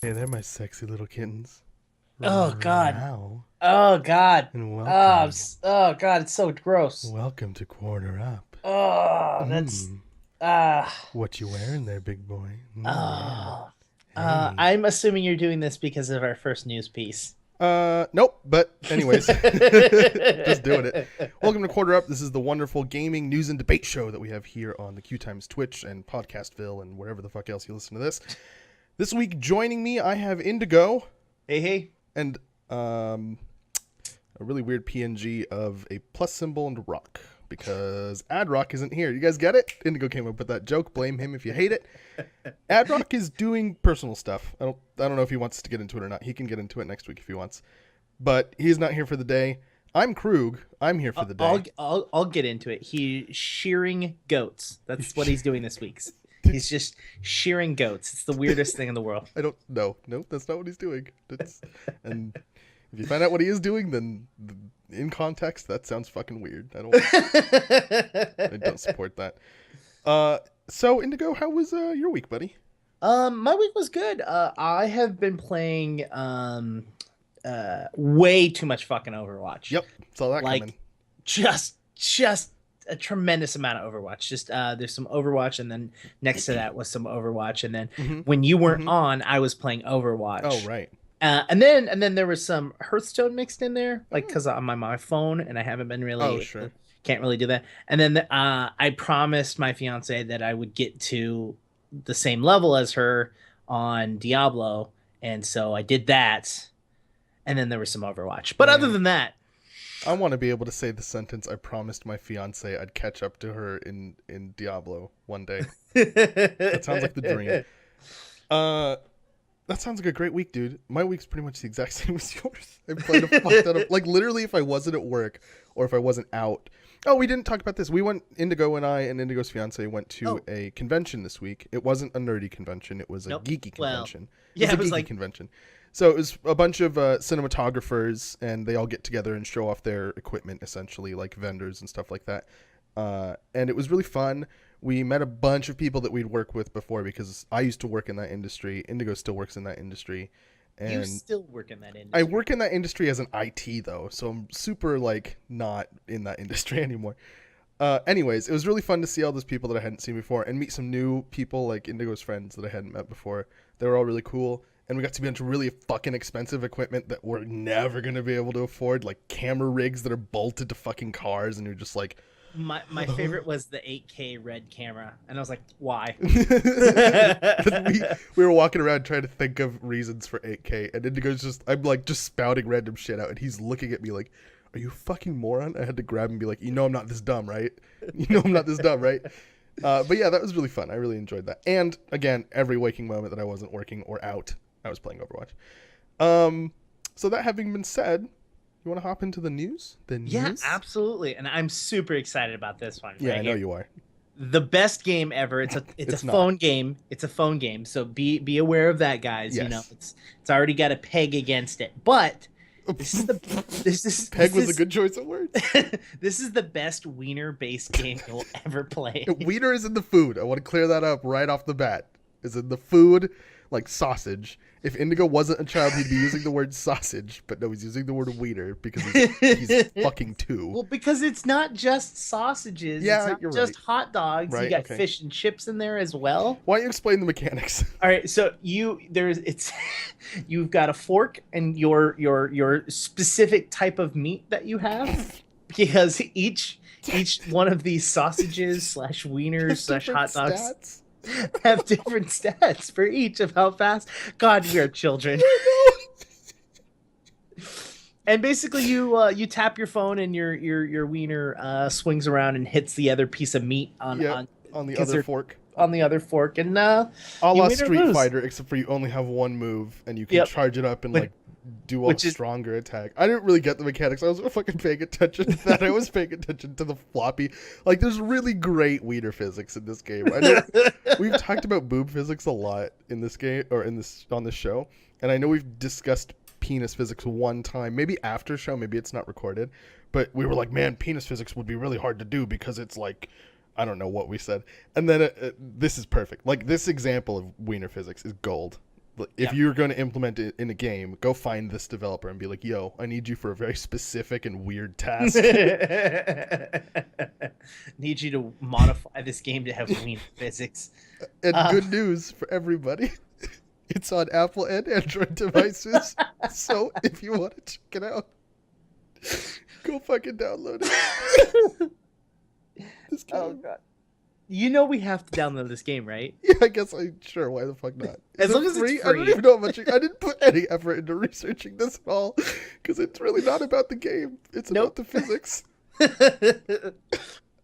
Hey there, my sexy little kittens. Oh God. Wow. Oh God. And Oh, welcome. oh God, it's so gross. Welcome to Corner Up. Oh, that's Mmm. ah What you wearing there, big boy? Yeah. oh. Hey. I'm assuming you're doing this because of our first news piece. Nope. But anyways, just doing it. Welcome to Quarter Up. This is the wonderful gaming news and debate show that we have here on the Q Times Twitch and Podcastville and wherever the fuck else you listen to this. This week, joining me, I have Indigo Hey, hey. and a really weird PNG of a plus symbol and rock because Adrock isn't here. You guys get it? Indigo came up with that joke. Blame him if you hate it. Adrock is doing personal stuff. I don't know if he wants to get into it or not. He can get into it next week if he wants. But he's not here for the day. I'm Croog. I'm here for the I'll day. I'll get into it. He's shearing goats. That's what he's doing this week. He's just shearing goats. It's the weirdest thing in the world. I don't know. No, that's not what he's doing. And if you find out what he is doing, then in context, that sounds fucking weird. I don't support that. So Indigo, how was your week, buddy? My week was good. I have been playing way too much fucking Overwatch. Yep, saw that Like coming. just a tremendous amount of Overwatch. Just there's some Overwatch, and then next to that was some Overwatch, and then Mm-hmm. when you weren't Mm-hmm. on, I was playing Overwatch. Oh right. And then there was some Hearthstone mixed in there, like because I'm on my phone and I haven't been really Oh sure. can't really do that. And then I promised my fiance that I would get to the same level as her on Diablo, and so I did that. And then there was some Overwatch, but other Man. than that, I want to be able to say the sentence. I promised my fiance I'd catch up to her in Diablo one day. That sounds like the dream. That sounds like a great week, dude. My week's pretty much the exact same as yours. I played a fuck ton of, like, literally, if I wasn't at work or if I wasn't out. Oh, we didn't talk about this. We went, Indigo and I and Indigo's fiance went to Oh. a convention this week. It wasn't a nerdy convention. It was a Nope. geeky Well, convention. yeah, it It was was a geeky like convention. So it was a bunch of cinematographers, and they all get together and show off their equipment, essentially, like vendors and stuff like that. And it was really fun. We met a bunch of people that we'd worked with before because I used to work in that industry. Indigo still works in that industry. you And still work in that I industry. work in that industry as an IT, though, so I'm super, like, not in that industry anymore. Anyways, it was really fun to see all those people that I hadn't seen before and meet some new people, like Indigo's friends that I hadn't met before. They were all really cool. And we got to be into really fucking expensive equipment that we're never going to be able to afford, like camera rigs that are bolted to fucking cars, and you're just like, My favorite was the 8K red camera, and I was like, why? we were walking around trying to think of reasons for 8K, and Indigo's just, I'm like just spouting random shit out, and he's looking at me like, are you a fucking moron? I had to grab him and be like, you know I'm not this dumb, right? You know I'm not this dumb, right? But yeah, that was really fun. I really enjoyed that. And again, every waking moment that I wasn't working or out, I was playing Overwatch. So that having been said, you want to hop into the news? The news? Yeah, absolutely. And I'm super excited about this one. Yeah, right I know here. you are. The best game ever. It's It's a not. phone game. It's a phone game. So be aware of that, guys. You know, Yes. it's already got a peg against it. But this is the Peg this was a is, good choice of words. this is the best wiener based game you'll ever play. Wiener is in the food. I want to clear that up right off the bat. Is in the food, like sausage. If Indigo wasn't a child, he'd be using the word sausage, but no, he's using the word wiener because he's fucking two. Well, because it's not just sausages. Yeah, it's not you're just right. hot dogs. You Right, got okay. fish and chips in there as well. Why don't you explain the mechanics? All right, so you've got a fork and your specific type of meat that you have, because each one of these sausages slash wieners slash hot Different dogs stats? have different stats for each of how fast. God, we are children. And basically, you tap your phone and your wiener swings around and hits the other piece of meat Yeah, on the 'cause other they're fork. on the other fork, and A you la win or Street lose. Fighter, except for you only have one move and you can Yep. charge it up and Which- like do a which is- stronger attack. I didn't really get the mechanics. I was fucking paying attention to that. I was paying attention to the floppy. Like, there's really great wiener physics in this game. I know we've talked about boob physics a lot in this game or in this on this show, and I know we've discussed penis physics one time, maybe after show, maybe it's not recorded, but we were like, man, penis physics would be really hard to do because it's like, I don't know what we said. And then this is perfect. Like, this example of wiener physics is gold. If you're going to implement it in a game, go find this developer and be like, yo, I need you for a very specific and weird task. Need you to modify this game to have wiener physics. And good news for everybody. It's on Apple and Android devices. So if you want to check it out, go fucking download it. This game. Oh god. You know we have to download this game, right? Yeah, I guess sure. Why the fuck not? As long as it's free. I don't even know how much. I didn't put any effort into researching this at all because it's really not about the game. It's about the physics.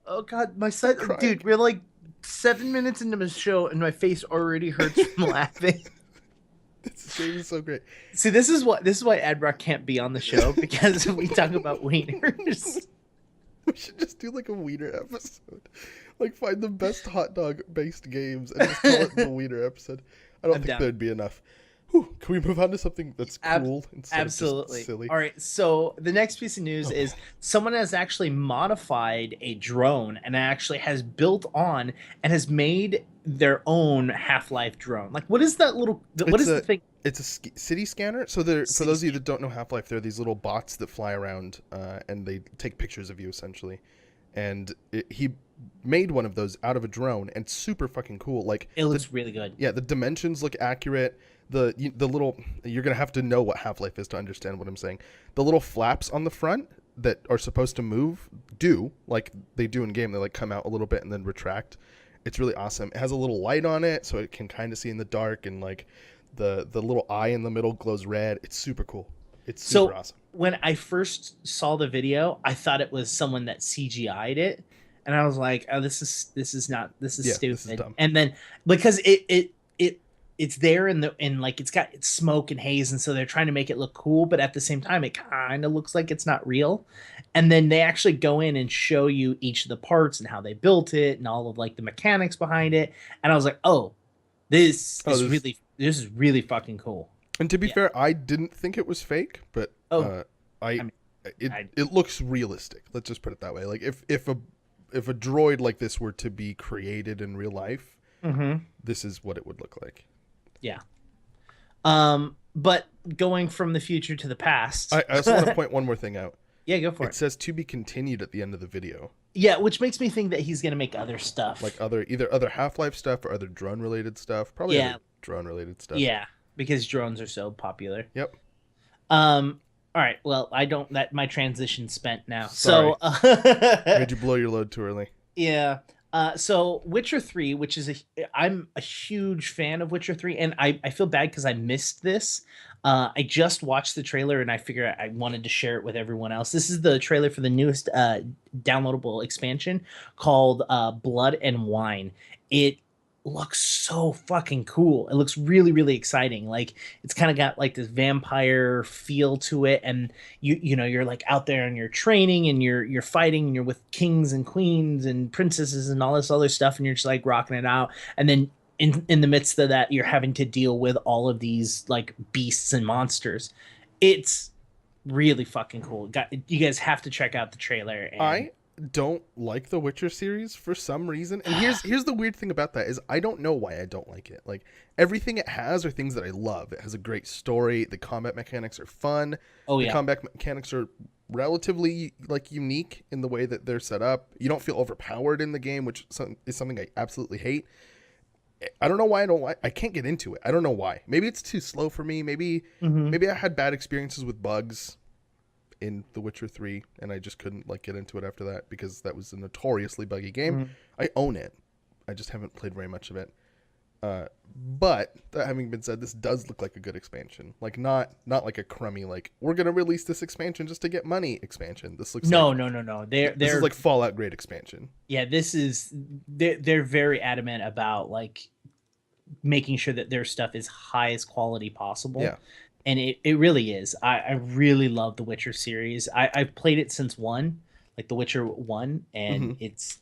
Oh god, my son, dude, we're like 7 minutes into the show and my face already hurts from laughing. This game is so great. See, this is why Adrock can't be on the show because we talk about wieners. We should just do like a wiener episode. Like find the best hot dog based games and just call it the wiener episode. I don't think there'd be enough. Whew, can we move on to something that's cool instead absolutely. of just silly? All right, so the next piece of news is someone has actually modified a drone and actually has built on and has made their own Half-Life drone. Like, what is that little? What is the thing? It's a city scanner. So for those of you that don't know Half-Life, there are these little bots that fly around and they take pictures of you essentially. And he made one of those out of a drone and super fucking cool. Like it looks really good. Yeah, the dimensions look accurate. The little, you're gonna have to know what Half-Life is to understand what I'm saying. The little flaps on the front that are supposed to move like they do in game. They like come out a little bit and then retract. It's really awesome. It has a little light on it so it can kind of see in the dark, and like the little eye in the middle glows red. It's super cool. It's super awesome. When I first saw the video, I thought it was someone that CGI'd it, and I was like, "Oh, this is stupid." This is dumb. And then because it's there in like it's got smoke and haze, and so they're trying to make it look cool, but at the same time, it kind of looks like it's not real. And then they actually go in and show you each of the parts and how they built it and all of like the mechanics behind it. And I was like, "Oh, this is really fucking cool." And to be fair, I didn't think it was fake, but it looks realistic. Let's just put it that way. Like if a droid like this were to be created in real life, this is what it would look like. Yeah. But going from the future to the past, I also want to point one more thing out. Yeah, go for it. It says to be continued at the end of the video. Yeah, which makes me think that he's gonna make other stuff, like either other Half-Life stuff or other drone related stuff. Probably other drone related stuff. Yeah, because drones are so popular. Yep. All right. Well, my transition's spent now. Sorry. So made you blow your load too early. Yeah. So Witcher 3, which is I'm a huge fan of Witcher 3, and I feel bad because I missed this. I just watched the trailer and I figured I wanted to share it with everyone else. This is the trailer for the newest downloadable expansion called Blood and Wine. It looks so fucking cool. It looks really, really exciting. Like it's kind of got like this vampire feel to it, and you know you're like out there and you're training and you're fighting and you're with kings and queens and princesses and all this other stuff, and you're just like rocking it out. And then in the midst of that, you're having to deal with all of these like beasts and monsters. It's really fucking cool. You guys have to check out the trailer. And I don't like the Witcher series for some reason, and here's the weird thing about that is I don't know why I don't like it. Like everything it has are things that I love. It has a great story. The combat mechanics are fun. The combat mechanics are relatively like unique in the way that they're set up. You don't feel overpowered in the game, which is something I absolutely hate. I don't know why I can't get into it. I don't know why. Maybe it's too slow for me. Maybe I had bad experiences with bugs in The Witcher 3 and I just couldn't like get into it after that because that was a notoriously buggy game. I own it. I just haven't played very much of it. But that having been said, this does look like a good expansion. Like not like a crummy like we're gonna release this expansion just to get money expansion. This looks no. This is like Fallout grade expansion. Yeah, they're very adamant about like making sure that their stuff is highest quality possible. Yeah. And it really is. I really love the Witcher series. I've played it since 1, like The Witcher 1, and it's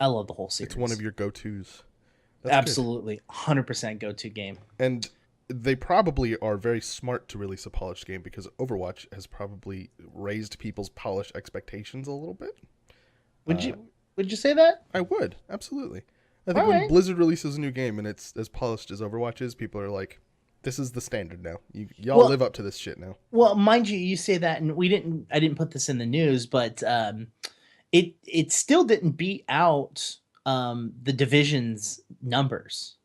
I love the whole series. It's one of your go-tos. That's absolutely good. 100% go-to game. And they probably are very smart to release a polished game because Overwatch has probably raised people's polished expectations a little bit. Would you say that? I would, absolutely. I think All when right. Blizzard releases a new game and it's as polished as Overwatch is, people are like, this is the standard now. Y'all Well, live up to this shit now. well, mind you, you say that, and we didn't. I didn't put this in the news, but it still didn't beat out the division's numbers.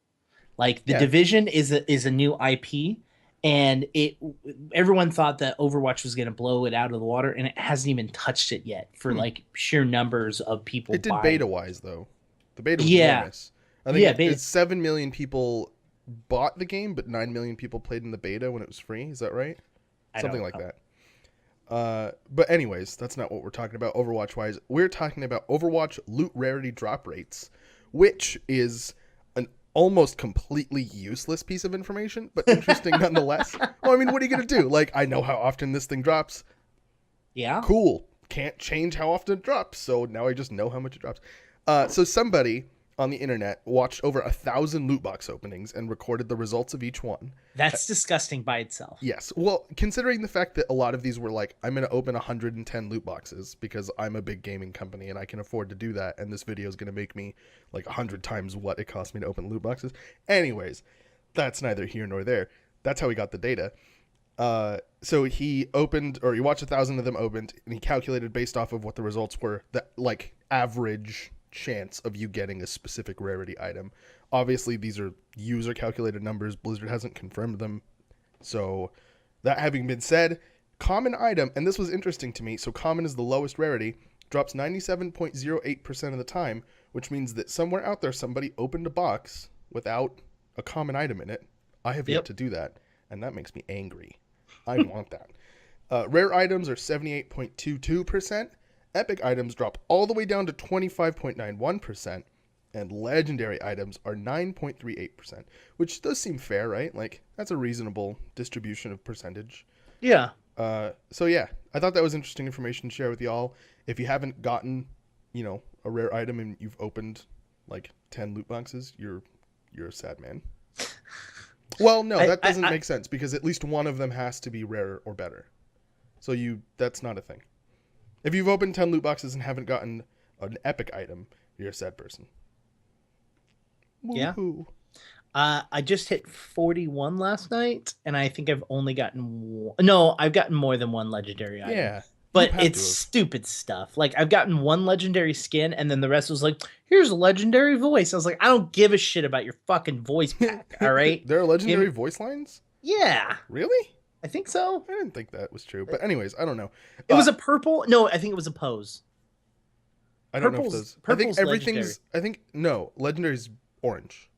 Like the Yeah. division is a new IP, and it everyone thought that Overwatch was going to blow it out of the water, and it hasn't even touched it yet for Hmm. like sheer numbers of people It did buying. beta wise though. The beta was Yeah, enormous. I think yeah, beta. it's 7 million people bought the game, but 9 million people played in the beta when it was free. Is that right? I Something don't like know. that. But anyways, that's not what we're talking about Overwatch wise. We're talking about Overwatch loot rarity drop rates, which is an almost completely useless piece of information, but interesting nonetheless. Well, I mean, what are you gonna do? Like, I know how often this thing drops. Yeah. Cool. Can't change how often it drops, so now I just know how much it drops. So somebody on the internet watched over 1,000 loot box openings and recorded the results of each one. That's disgusting by itself. Yes. Well, considering the fact that a lot of these were like, I'm going to open 110 loot boxes because I'm a big gaming company and I can afford to do that, and this video is going to make me like 100 times what it cost me to open loot boxes. Anyways, that's neither here nor there. That's how he got the data. So he opened, or he watched 1,000 of them opened, and he calculated based off of what the results were, that like average chance of you getting a specific rarity item. Obviously, these are user calculated numbers. Blizzard hasn't confirmed them. So that having been said, common item, and this was interesting to me. So common is the lowest rarity, drops 97.08% of the time, which means that somewhere out there, somebody opened a box without a common item in it. I have yet Yep. to do that, and that makes me angry. I want that. Rare items are 78.22%. Epic items drop all the way down to 25.91%. And legendary items are 9.38%, which does seem fair, right? Like, that's a reasonable distribution of percentage. Yeah. So yeah, I thought that was interesting information to share with y'all. If you haven't gotten, a rare item and you've opened like 10 loot boxes, you're a sad man. Well, no, that doesn't make sense because at least one of them has to be rare or better. So that's not a thing. If you've opened 10 loot boxes and haven't gotten an epic item, you're a sad person. Yeah. Woo-hoo. I just hit 41 last night, and I think I've only gotten no, I've gotten more than one legendary item. Yeah. But you have it's to have. stupid stuff. Like I've gotten one legendary skin, and then the rest was like, here's a legendary voice. I was like, I don't give a shit about your fucking voice pack. All right. There are legendary voice lines? Yeah. Really? I think so. I didn't think that was true. But anyways, I don't know. It was a purple. No, I think it was a pose. I don't know if purple's- those. I purple's think everything's. I think no. Legendary's orange.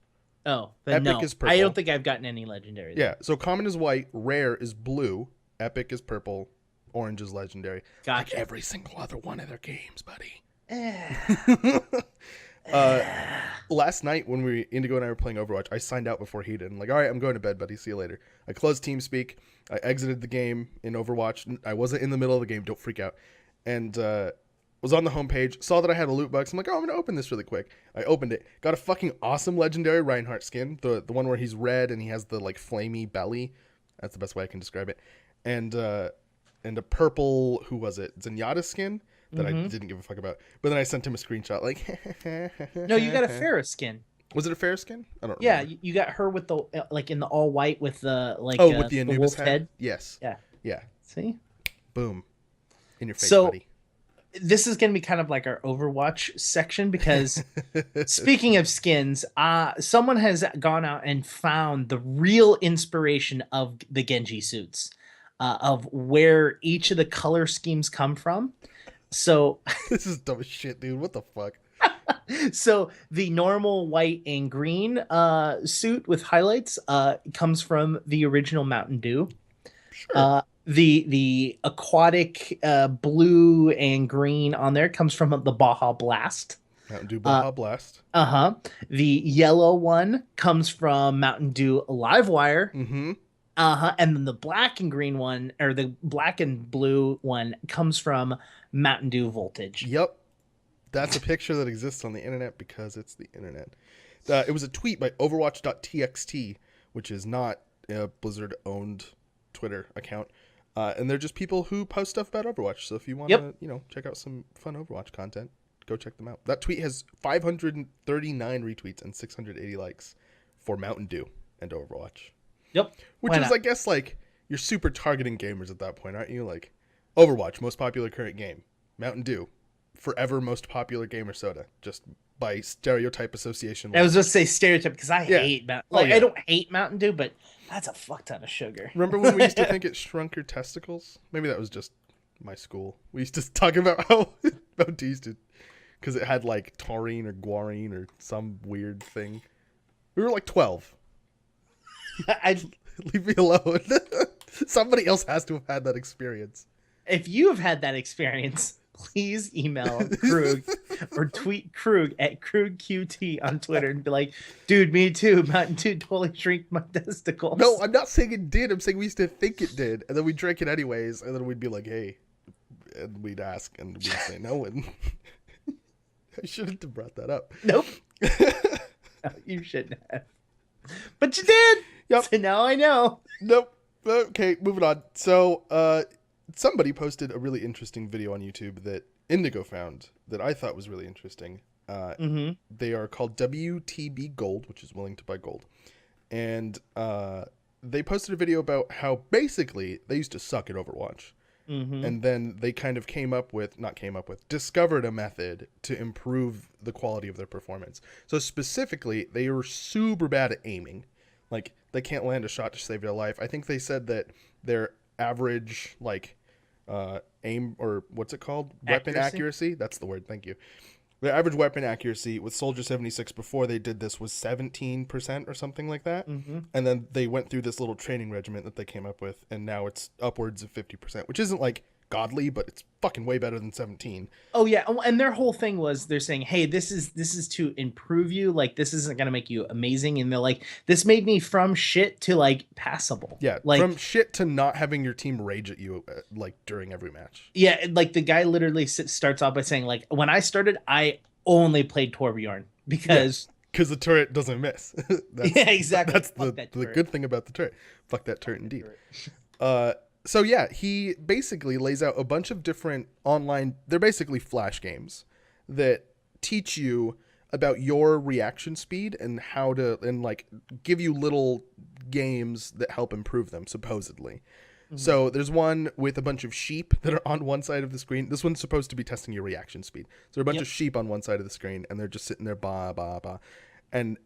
Oh, then Epic no. is I purple. don't think I've gotten any legendary. Yeah. So common is white. Rare is blue. Epic is purple. Orange is legendary. Gotcha. Like every single other one of their games, buddy. Eh. Last night when Indigo and I were playing Overwatch, I signed out before he did. I'm like, all right, I'm going to bed, buddy. See you later. I closed TeamSpeak. I exited the game in Overwatch. I wasn't in the middle of the game. Don't freak out. And was on the homepage. Saw that I had a loot box. I'm like, oh, I'm going to open this really quick. I opened it. Got a fucking awesome legendary Reinhardt skin. The one where he's red and he has the like flamey belly. That's the best way I can describe it. And a purple, who was it? Zenyatta skin that I didn't give a fuck about. But then I sent him a screenshot like, No, you got a Pharah skin. Was it a fair skin? I don't Yeah, remember. you got her with the like in the all white with the like with the Anubis wolf head? Yes. Yeah. Yeah. See? Boom. In your face, So- buddy. This is going to be kind of like our Overwatch section because speaking of skins, someone has gone out and found the real inspiration of the Genji suits, of where each of the color schemes come from. So, This is dumb as shit, dude. What the fuck? so the normal white and green suit with highlights comes from the original Mountain Dew. Sure. The aquatic blue and green on there comes from the Baja Blast. Mountain Dew Baja Blast. Uh-huh. The yellow one comes from Mountain Dew Livewire. Mm-hmm. Uh-huh. And then the black and green one, or the black and blue one, comes from Mountain Dew Voltage. Yep. That's a picture that exists on the internet because it's the internet. It was a tweet by Overwatch.txt, which is not a Blizzard-owned Twitter account. And they're just people who post stuff about Overwatch. So if you want to, check out some fun Overwatch content, go check them out. That tweet has 539 retweets and 680 likes for Mountain Dew and Overwatch. Yep. Which Why is, not? I guess, like, you're super targeting gamers at that point, aren't you? Like, Overwatch, most popular current game. Mountain Dew, forever most popular gamer soda. Just by stereotype association. I was just say stereotype because I hate I don't hate Mountain Dew, but that's a fuck ton of sugar. Remember when we used to think it shrunk your testicles? Maybe that was just my school. We used to talk about how Mountain Dew used to, because it had like taurine or guarine or some weird thing. We were like 12. Leave me alone. Somebody else has to have had that experience. If you have had that experience, please email Croog or tweet Croog at CroogQT on Twitter and be like, dude, me too. Mountain Dew totally shrinked my testicles. No, I'm not saying it did. I'm saying we used to think it did. And then we'd drink it anyways. And then we'd be like, hey. And we'd ask. And we'd say no. And I shouldn't have brought that up. Nope. No, you shouldn't have. But you did. Yep. So now I know. Nope. Okay, moving on. So, somebody posted a really interesting video on YouTube that Indigo found that I thought was really interesting. They are called WTB Gold, which is willing to buy gold. And they posted a video about how basically they used to suck at Overwatch. And then they kind of discovered a method to improve the quality of their performance. So specifically, they were super bad at aiming. Like, they can't land a shot to save their life. I think they said that their average, like, aim, or what's it called? Weapon accuracy? That's the word, thank you. Their average weapon accuracy with Soldier 76 before they did this was 17% or something like that. And then they went through this little training regiment that they came up with, and now it's upwards of 50%, which isn't, like, godly, but it's fucking way better than 17. Oh yeah, and their whole thing was they're saying, hey, this is to improve you, like this isn't gonna make you amazing, and they're like, this made me from shit to like passable. Yeah, like from shit to not having your team rage at you like during every match. Yeah, like the guy literally starts off by saying, like, when I started, I only played Torbjorn because the turret doesn't miss. Yeah, exactly. That's the good thing about the turret. Fuck that turret indeed. So yeah, he basically lays out a bunch of different online, they're basically flash games that teach you about your reaction speed and how to, and like give you little games that help improve them, supposedly. So there's one with a bunch of sheep that are on one side of the screen. This one's supposed to be testing your reaction speed. So there are a bunch of sheep on one side of the screen, and they're just sitting there, bah, bah, bah. And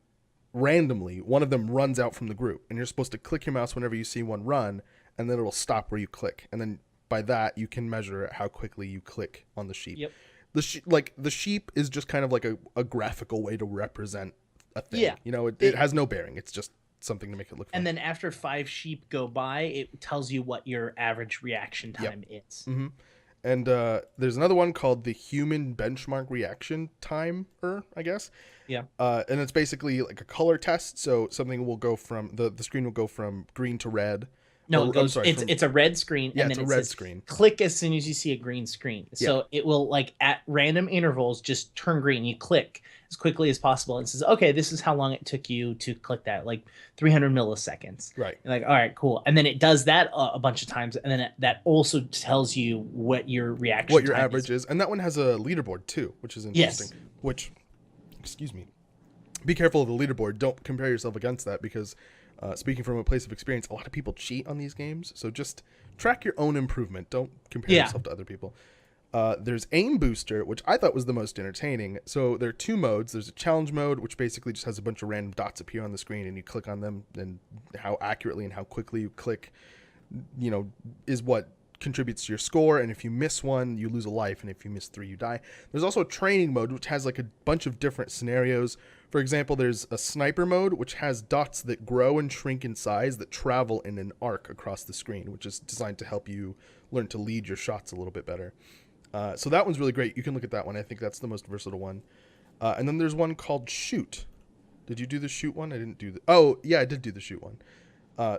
randomly, one of them runs out from the group, and you're supposed to click your mouse whenever you see one run, and then it'll stop where you click. And then by that, you can measure how quickly you click on the sheep. The sheep is just kind of like a graphical way to represent a thing. Yeah. You know, it has no bearing. It's just something to make it look fun. And then after 5 sheep go by, it tells you what your average reaction time is. And there's another one called the human benchmark reaction timer, I guess. Yeah. And it's basically like a color test. So something will go from the screen will go from green to red. No, it goes. It's a red screen. Yeah, and it's then a red screen. Click as soon as you see a green screen. So it will, like, at random intervals just turn green. You click as quickly as possible and it says, okay, this is how long it took you to click that, like 300 milliseconds. Right. You're like, all right, cool. And then it does that a bunch of times, and then that also tells you what your reaction, what your average is. And that one has a leaderboard too, which is interesting. Yes. Which, excuse me, be careful of the leaderboard. Don't compare yourself against that because. Speaking from a place of experience, a lot of people cheat on these games, so just track your own improvement. Don't compare yourself to other people. There's Aim Booster, which I thought was the most entertaining. So there are 2 modes. There's a challenge mode, which basically just has a bunch of random dots appear on the screen, and you click on them, and how accurately and how quickly you click, is what contributes to your score. And if you miss one, you lose a life, and if you miss 3, you die. There's also a training mode, which has like a bunch of different scenarios. For example, there's a sniper mode, which has dots that grow and shrink in size that travel in an arc across the screen, which is designed to help you learn to lead your shots a little bit better. So that one's really great. You can look at that one. I think that's the most versatile one. And then there's one called Shoot. Did you do the Shoot one? I didn't do the... Oh, yeah, I did do the Shoot one.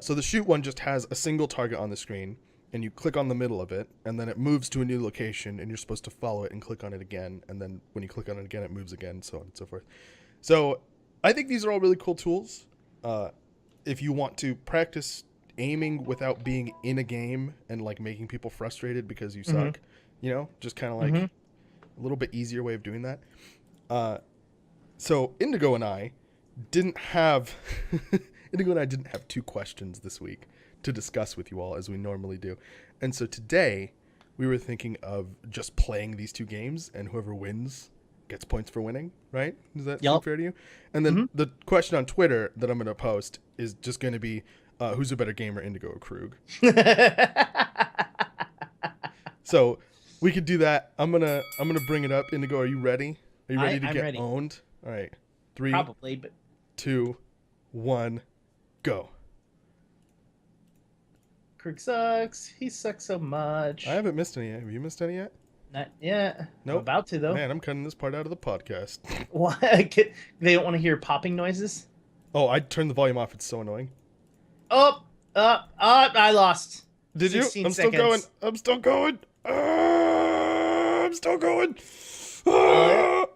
So the Shoot one just has a single target on the screen, and you click on the middle of it, and then it moves to a new location, and you're supposed to follow it and click on it again. And then when you click on it again, it moves again, so on and so forth. So I think these are all really cool tools. If you want to practice aiming without being in a game and like making people frustrated because you suck, just kind of like a little bit easier way of doing that. So Indigo and I didn't have two questions this week to discuss with you all as we normally do. And so today we were thinking of just playing these two games, and whoever wins gets points for winning, right? Does that seem fair to you? And then the question on Twitter that I'm going to post is just going to be, who's a better gamer, Indigo or Croog? So we could do that. I'm gonna bring it up. Indigo, are you ready? Are you ready to get owned? All right. 3, Probably, but 2, 1, go. Croog sucks. He sucks so much. I haven't missed any yet. Have you missed any yet? Not yet. Nope. I'm about to, though. Man, I'm cutting this part out of the podcast. Why? They don't want to hear popping noises? Oh, I turned the volume off. It's so annoying. I lost. Did you? I'm still going. I'm still going. I'm still going. No.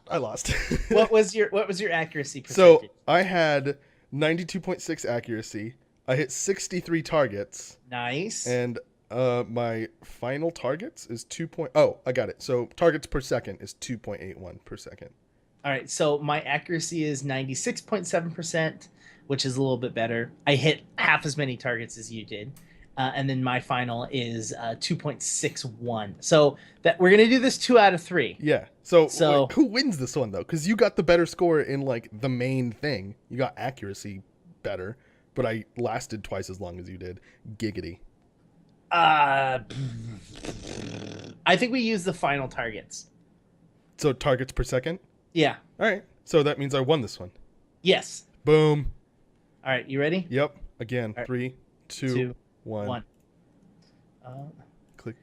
I lost. What was your accuracy percentage? So I had 92.6 accuracy. I hit 63 targets. Nice. And my final targets is 2. Oh, I got it. So targets per second is 2.81 per second. All right. So my accuracy is 96.7%, which is a little bit better. I hit half as many targets as you did. And then my final is 2.61. So that we're gonna do this 2 out of 3. Yeah. So wait, who wins this one though? Because you got the better score in like the main thing. You got accuracy better, but I lasted twice as long as you did. Giggity. I think we use the final targets. So targets per second. Yeah. All right. So that means I won this one. Yes. Boom. All right. You ready? Yep. Again. Right. 3, 2, 1. Click.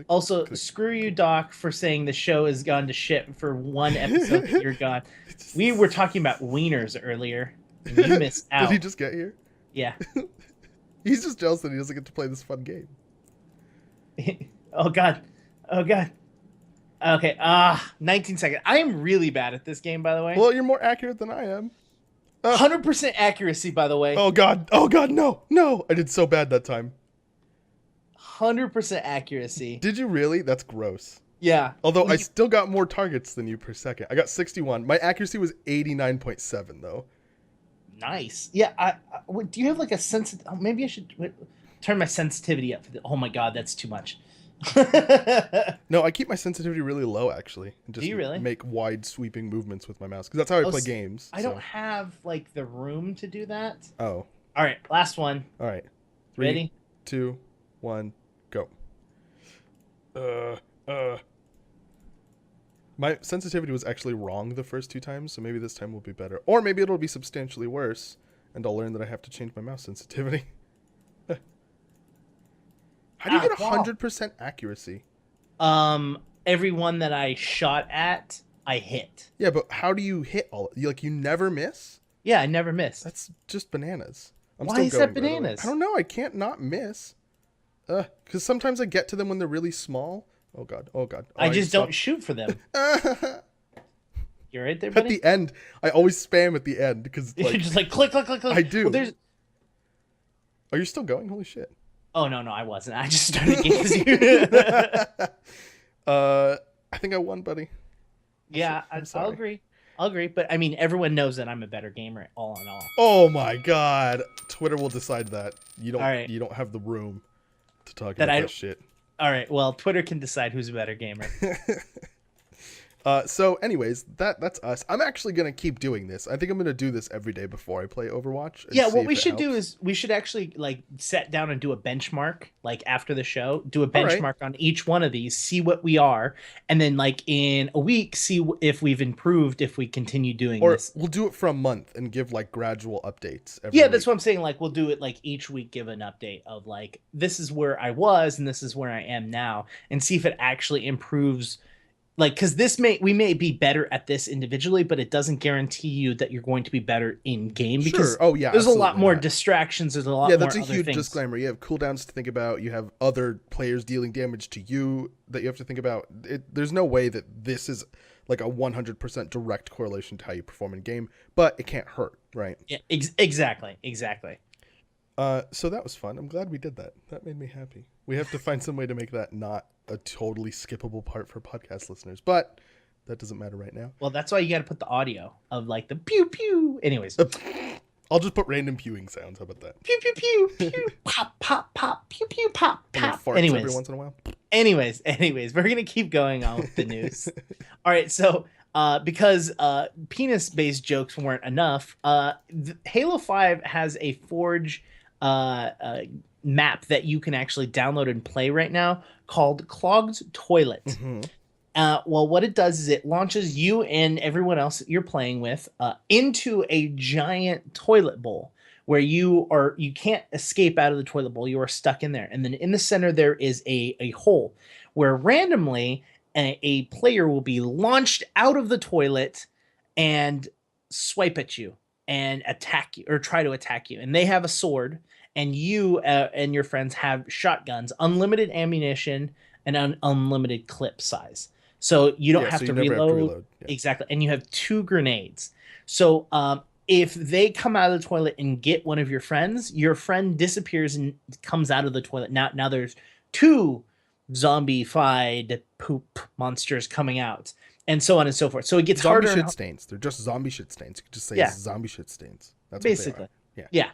Also, click. screw you, Doc, for saying the show has gone to shit for one episode that you're gone. We were talking about wieners earlier, and you missed out. Did he just get here? Yeah. He's just jealous that he doesn't get to play this fun game. Oh, God. Okay, 19 seconds. I am really bad at this game, by the way. Well, you're more accurate than I am. 100% accuracy, by the way. Oh, God, no. I did so bad that time. 100% accuracy. Did you really? That's gross. Yeah. Although I still got more targets than you per second. I got 61. My accuracy was 89.7, though. Nice. Yeah. Do you have like a sensitive? Oh, maybe I should turn my sensitivity up. Oh my God, that's too much. No, I keep my sensitivity really low, actually. And just Do you really? make wide sweeping movements with my mouse. Because that's how I play games. I don't have like the room to do that. Oh. All right. Last one. All right. 3, Ready? 2, 1, go. My sensitivity was actually wrong the first 2 times, so maybe this time will be better. Or maybe it'll be substantially worse, and I'll learn that I have to change my mouse sensitivity. How do you get 100% accuracy? Every one that I shot at, I hit. Yeah, but how do you hit all? You never miss? Yeah, I never missed. That's just bananas. Why is that bananas? I don't know. I can't not miss. Because sometimes I get to them when they're really small. Oh God. Oh, I just don't shoot for them. You're right there, buddy? At the end, I always spam at the end because You're just like click. I do. Well, Are you still going? Holy shit. Oh no, I wasn't. I just started games. I think I won, buddy. Yeah, I'll agree. But I mean, everyone knows that I'm a better gamer, all in all. Oh my God. Twitter will decide that. You don't. All right. You don't have the room to talk about that shit. All right. Well, Twitter can decide who's a better gamer. So anyways, that's us. I'm actually going to keep doing this. I think I'm going to do this every day before I play Overwatch. Yeah, what we should do is we should actually like sit down and do a benchmark like after the show, do a benchmark on each one of these, see what we are, and then like in a week see if we've improved if we continue doing this. Or we'll do it for a month and give like gradual updates every week. That's what I'm saying. Like we'll do it like each week, give an update of like this is where I was and this is where I am now, and see if it actually improves. Like, because we may be better at this individually, but it doesn't guarantee you that you're going to be better in game because there's a lot more distractions. There's a lot more that's a huge things. Disclaimer. You have cooldowns to think about. You have other players dealing damage to you that you have to think about. There's no way that this is like a 100% direct correlation to how you perform in game, but it can't hurt, right? Yeah, exactly. So that was fun. I'm glad we did that. That made me happy. We have to find some way to make that not a totally skippable part for podcast listeners, but that doesn't matter right now. Well, that's why you got to put the audio of like the pew pew. Anyways, I'll just put random pewing sounds. How about that? pew pew pew pew pop pop pop pew pew pop And then pop. farts Anyways, every once in a while. anyways, we're gonna keep going on with the news. All right, so because penis-based jokes weren't enough, Halo 5 has a Forge map that you can actually download and play right now called Clogged Toilet. Mm-hmm. Well, what it does is it launches you and everyone else that you're playing with into a giant toilet bowl where you can't escape out of the toilet bowl. You are stuck in there. And then in the center, there is a hole where randomly a player will be launched out of the toilet and swipe at you and attack you or try to attack you. And they have a sword, and you and your friends have shotguns, unlimited ammunition, and unlimited clip size. So you don't have, to reload. Yeah. Exactly. And you have 2 grenades. So if they come out of the toilet and get one of your friend disappears and comes out of the toilet. Now there's 2 zombie-fied poop monsters coming out, and so on and so forth. So it gets zombie harder. Shit stains. They're just zombie shit stains. You could just say zombie shit stains. That's basically what they are. Yeah.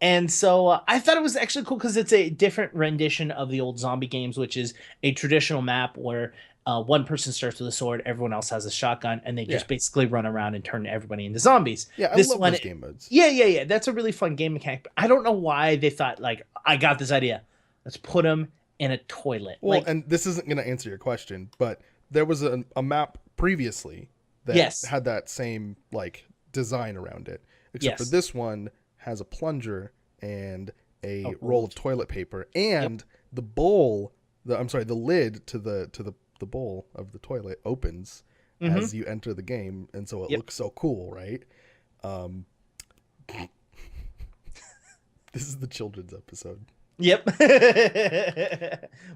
And so I thought it was actually cool because it's a different rendition of the old zombie games, which is a traditional map where one person starts with a sword, everyone else has a shotgun, and they just basically run around and turn everybody into zombies. Yeah, I love those game modes. Yeah. That's a really fun game mechanic. But I don't know why they thought, like, I got this idea. Let's put them in a toilet. Well, and this isn't going to answer your question, but there was a map previously that had that same like design around it, except for this one has a plunger and a roll of toilet paper, and the bowl, the lid to the bowl of the toilet opens as you enter the game, and so it looks so cool, right? This is the children's episode. Yep.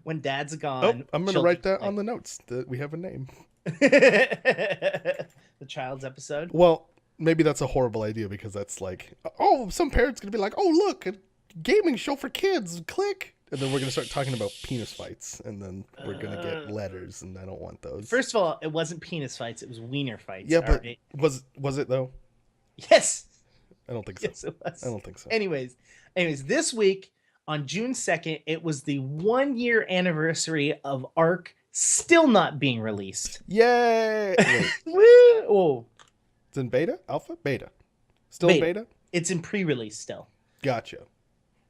When Dad's gone. I'm going to write that on the notes that we have a name. The child's episode. Well, maybe that's a horrible idea because that's like, some parents going to be like, oh, look, a gaming show for kids. Click. And then we're going to start talking about penis fights, and then we're going to get letters, and I don't want those. First of all, it wasn't penis fights. It was wiener fights. Yeah, but was it though? Yes. I don't think so. Yes, it was. I don't think so. Anyways, this week on June 2nd, it was the 1-year anniversary of Ark still not being released. Yay! Whoa. It's in beta? Alpha? Beta. Still in beta? It's in pre-release still. Gotcha.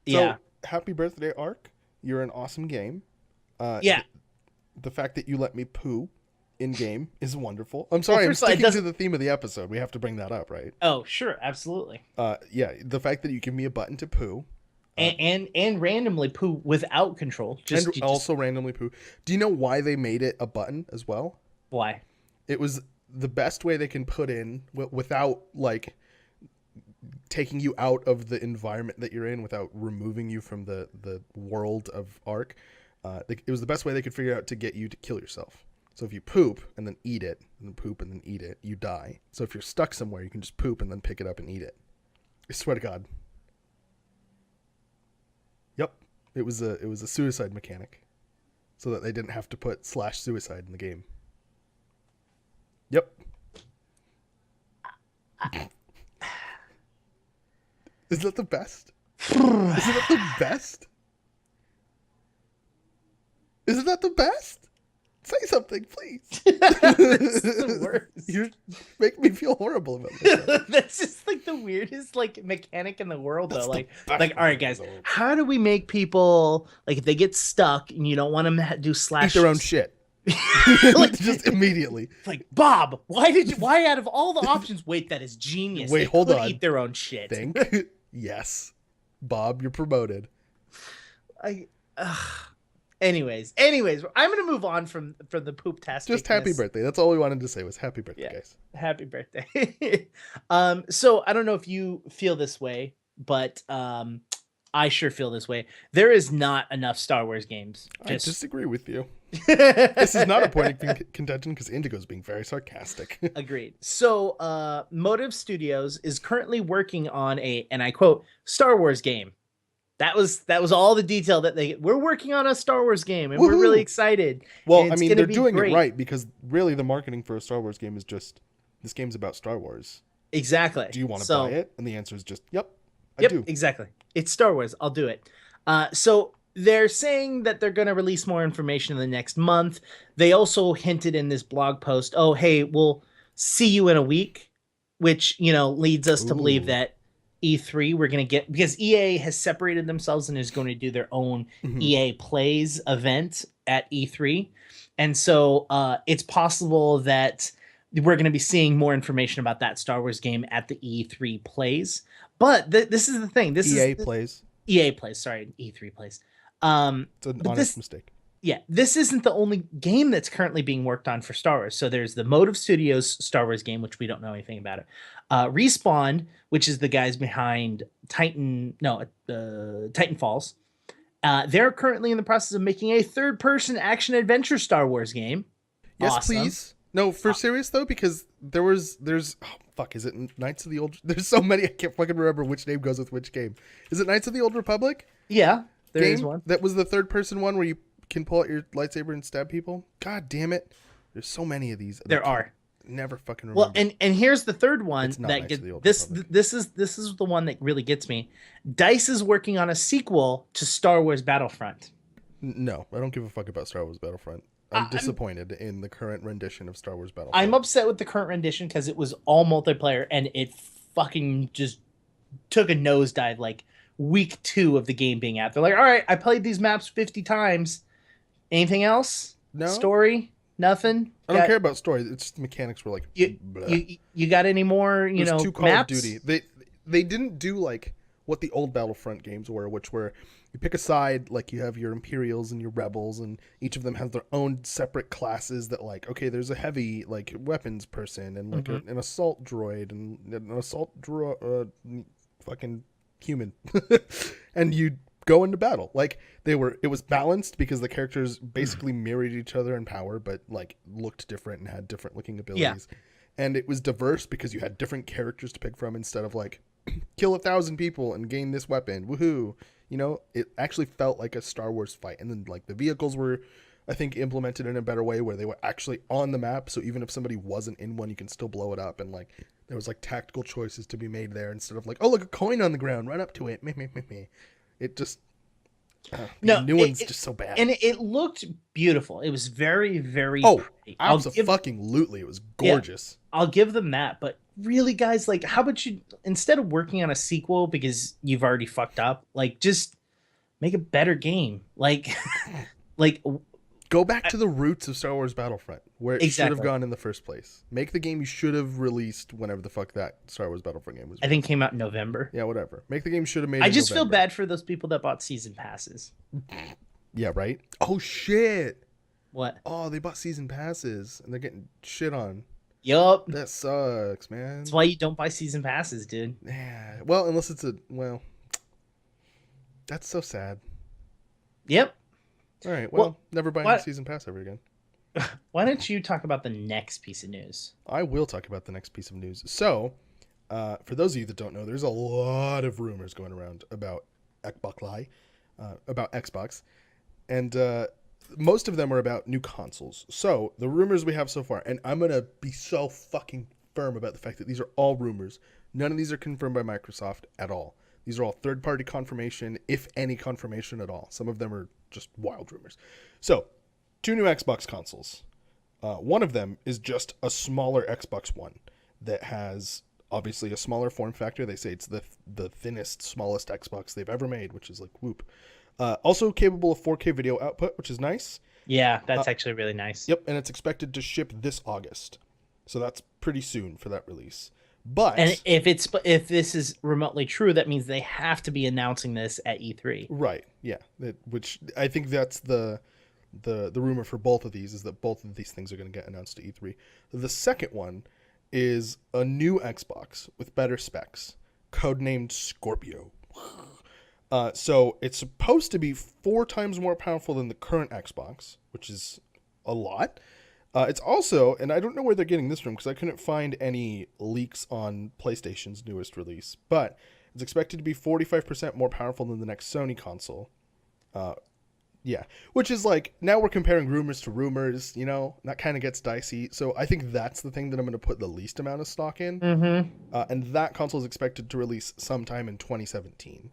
Yeah. So, happy birthday, Ark. You're an awesome game. The fact that you let me poo in-game is wonderful. I'm sorry, I'm sticking to the theme of the episode. We have to bring that up, right? Oh, sure. Absolutely. The fact that you give me a button to poo. And randomly poo without control. Randomly poo. Do you know why they made it a button as well? Why? It was the best way they can put in without like taking you out of the environment that you're in, without removing you from the world of Ark. It was the best way they could figure out to get you to kill yourself. So if you poop and then eat it, and then poop and then eat it, you die. So if you're stuck somewhere, you can just poop and then pick it up and eat it. I swear to God. Yep, it was a suicide mechanic, so that they didn't have to put /suicide in the game. Yep. Is that the best? Isn't that the best? Isn't that the best? Say something, please. This is the worst. You make me feel horrible about this. That's just like the weirdest like mechanic in the world, though. Like, all right, guys, how do we make people like if they get stuck and you don't want them to do / eat their own shit? Like, just immediately. Like, Bob, why out of all the options? Wait, that is genius. Wait, hold on. Eat their own shit. Think. Yes, Bob, you're promoted. Anyways, I'm gonna move on from the poop task. Just happy birthday. That's all we wanted to say was happy birthday, guys. Happy birthday. So I don't know if you feel this way, but I sure feel this way. There is not enough Star Wars games. I disagree with you. This is not a point of contention because Indigo's being very sarcastic. Agreed. So Motive Studios is currently working on and I quote, Star Wars game. That was all the detail that we're working on a Star Wars game and we're really Woohoo! excited. Well, And I it's mean, gonna they're be doing great. it right because really the marketing for a Star Wars game is just this game's about Star Wars. Exactly. Do you want to buy So it? And the answer is just, yep, I yep, do. exactly. It's Star Wars. I'll do it. So they're saying that they're going to release more information in the next month. They also hinted in this blog post, oh, hey, we'll see you in a week, which, leads us to believe Ooh. that E3 we're going to get, because EA has separated themselves and is going to do their own Mhm. EA Plays event at E3. And so it's possible that we're going to be seeing more information about that Star Wars game at the E3 Plays. But this is the thing. EA plays. EA Plays. Sorry, E3 Plays. It's an But honest mistake. yeah, this isn't the only game that's currently being worked on for Star Wars. So there's the Motive Studios Star Wars game, which we don't know anything about it. Respawn, which is the guys behind Titanfalls. They're currently in the process of making a third-person action-adventure Star Wars game. Yes, Awesome. please. No, for serious though, because there's is it Knights of the Old? There's so many I can't fucking remember which name goes with which game. Is it Knights of the Old Republic? Yeah, there is Game one. that was the third person one where you can pull out your lightsaber and stab people. God damn it! There's so many of these. There are. Never fucking Well, remember. and here's the third one It's not that Knights of the Old this Republic. this is the one that really gets me. DICE is working on a sequel to Star Wars Battlefront. No, I don't give a fuck about Star Wars Battlefront. I'm disappointed in the current rendition of Star Wars Battlefront. I'm upset with the current rendition because it was all multiplayer and it fucking just took a nosedive like week 2 of the game being out. They're like, all right, I played these maps 50 times. Anything else? No. Story? Nothing? I don't care about story. It's just the mechanics were like, You got any more, There's two Call maps? of Duty. They didn't do like what the old Battlefront games were, which were you pick a side, like you have your Imperials and your Rebels, and each of them has their own separate classes that like, okay, there's a heavy like weapons person and like an assault droid and an assault fucking human. And you go into battle. Like it was balanced because the characters basically mirrored each other in power, but like looked different and had different looking abilities. Yeah. And it was diverse because you had different characters to pick from instead of like kill 1,000 people and gain this weapon. Woohoo. It actually felt like a Star Wars fight. And then like the vehicles were, I think, implemented in a better way where they were actually on the map. So even if somebody wasn't in one, you can still blow it up. And like there was like tactical choices to be made there instead of like, oh, look, a coin on the ground, run up to it. It just the new one's just so bad. And it looked beautiful. It was very, very pretty. Absolutely. It was gorgeous. Yeah, I'll give them that. But really, guys, like, how about you, instead of working on a sequel because you've already fucked up, like, just make a better game. Like, go back to the roots of Star Wars Battlefront, where it should have gone in the first place. Make the game you should have released whenever the fuck that Star Wars Battlefront game was. I think came out in November. Yeah, whatever. Make the game should have made. I just feel bad for those people that bought season passes. Yeah, right. Oh shit. What? Oh, they bought season passes and they're getting shit on. Yup. That sucks, man. That's why you don't buy season passes, dude. Yeah. Well, unless it's that's so sad. Yep. All right. Well, never buy a season pass ever again. Why don't you talk about the next piece of news? I will talk about the next piece of news. So, for those of you that don't know, there's a lot of rumors going around about Xbox, and most of them are about new consoles. So, the rumors we have so far, and I'm going to be so fucking firm about the fact that these are all rumors. None of these are confirmed by Microsoft at all. These are all third-party confirmation, if any confirmation at all. Some of them are just wild rumors. So, 2 new Xbox consoles. One of them is just a smaller Xbox One that has obviously a smaller form factor. They say it's the thinnest, smallest Xbox they've ever made, which is like whoop. Also capable of 4K video output, which is nice. Yeah, that's actually really nice. Yep, and it's expected to ship this August. So that's pretty soon for that release. But if this is remotely true, that means they have to be announcing this at E3. Right. Yeah. Which I think that's the rumor for both of these, is that both of these things are going to get announced to E3. The second one is a new Xbox with better specs, codenamed Scorpio. So it's supposed to be 4 times more powerful than the current Xbox, which is a lot. It's also, and I don't know where they're getting this from because I couldn't find any leaks on PlayStation's newest release, but It's expected to be 45% more powerful than the next Sony console. Yeah, which is like, now we're comparing rumors to rumors, you know, that kind of gets dicey. So I think that's the thing that I'm going to put the least amount of stock in. Mm-hmm. And that console is expected to release sometime in 2017.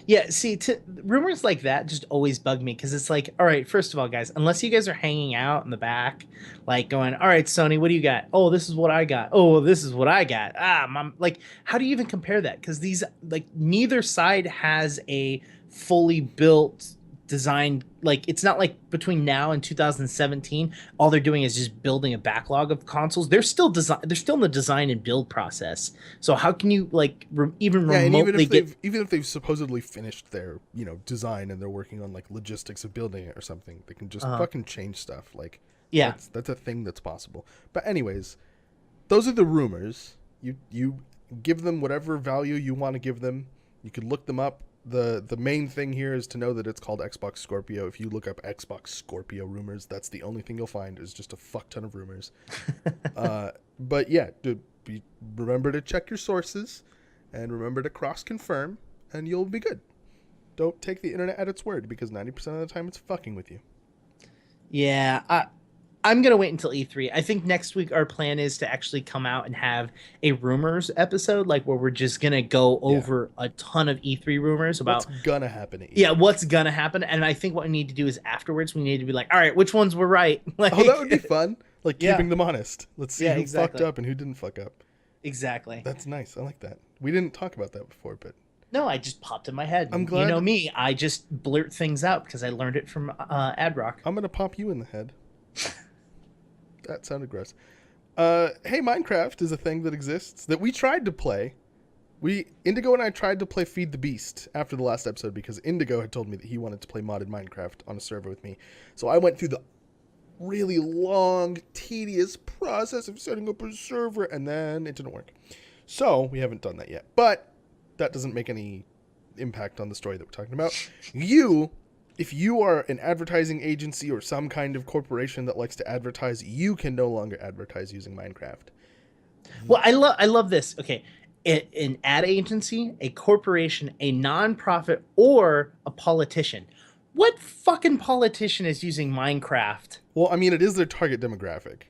Yeah, see, rumors like that just always bug me because it's like, all right, first of all, guys, unless you guys are hanging out in the back, like going, all right, Sony, what do you got? Oh, this is what I got. Oh, well, this is what I got. Mom, like, how do you even compare that? Because these, like, neither side has a fully built design. Like, it's not like between now and 2017, all they're doing is just building a backlog of consoles. They're still in the design and build process. So how can you like even Yeah, and remotely even if they've supposedly finished their, you know, design and they're working on like logistics of building it or something, they can just fucking change stuff. Like, yeah. that's a thing that's possible. But anyways, those are the rumors. You give them whatever value you want to give them. You can look them up. The main thing here is to know that it's called Xbox Scorpio. If you look up Xbox Scorpio rumors, that's the only thing you'll find is just a fuck ton of rumors. But yeah, remember to check your sources and remember to cross-confirm and you'll be good. Don't take the internet at its word because 90% of the time it's fucking with you. Yeah, I'm gonna wait until E3. I think next week our plan is to actually come out and have a rumors episode, like where we're just gonna go over a ton of E3 rumors about what's gonna happen at E3. Yeah, what's gonna happen. And I think what we need to do is afterwards we need to be like, all right, which ones were right? Like, oh, that would be fun. Like Yeah. keeping them honest. Let's see who fucked up and who didn't fuck up. Exactly. That's nice. I like that. We didn't talk about that before, but No, I just popped in my head. I'm glad. You know me, I just blurt things out because I learned it from AdRock. I'm gonna pop you in the head. That sounded gross. Hey, Minecraft is a thing that exists that we tried to play. Indigo and I tried to play Feed the Beast after the last episode because Indigo had told me that he wanted to play modded Minecraft on a server with me. So I went through the really long, tedious process of setting up a server, and then it didn't work. So we haven't done that yet. But that doesn't make any impact on the story that we're talking about. If you are an advertising agency or some kind of corporation that likes to advertise, you can no longer advertise using Minecraft. Well, I love this. Okay, an ad agency, a corporation, a nonprofit, or a politician. What fucking politician is using Minecraft? Well, I mean, it is their target demographic.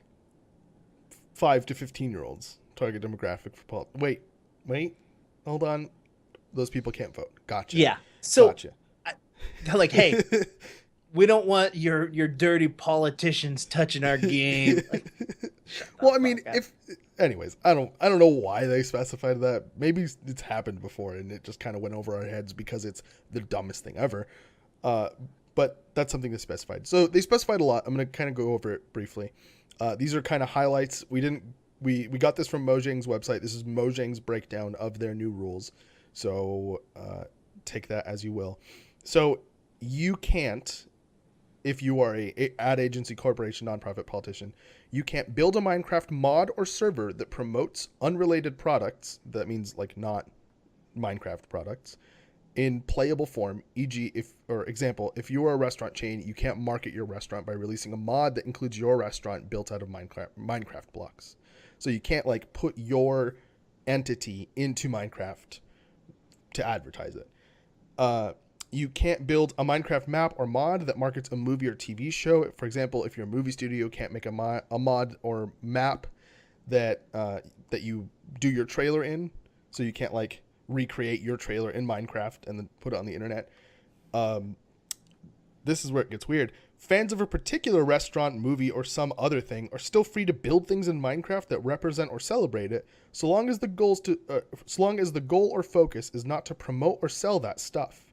5 to 15-year-olds. Target demographic for Wait. Hold on. Those people can't vote. Gotcha. Yeah. So, gotcha. Like, hey, we don't want your dirty politicians touching our game. Like, well, I mean, anyways, I don't know why they specified that. Maybe it's happened before and it just kind of went over our heads because it's the dumbest thing ever. But that's something they specified. So they specified a lot. I'm going to kind of go over it briefly. These are kind of highlights. We got this from Mojang's website. This is Mojang's breakdown of their new rules. So take that as you will. So you can't, if you are a ad agency, corporation, nonprofit, politician, you can't build a Minecraft mod or server that promotes unrelated products. That means like not Minecraft products in playable form. E.g., if you are a restaurant chain, you can't market your restaurant by releasing a mod that includes your restaurant built out of Minecraft blocks. So you can't like put your entity into Minecraft to advertise it. You can't build a Minecraft map or mod that markets a movie or TV show. For example, if you're a movie studio, can't make a mod or map that you do your trailer in. So you can't like recreate your trailer in Minecraft and then put it on the internet. This is where it gets weird. Fans of a particular restaurant, movie, or some other thing are still free to build things in Minecraft that represent or celebrate it, so long as the goal or focus is not to promote or sell that stuff.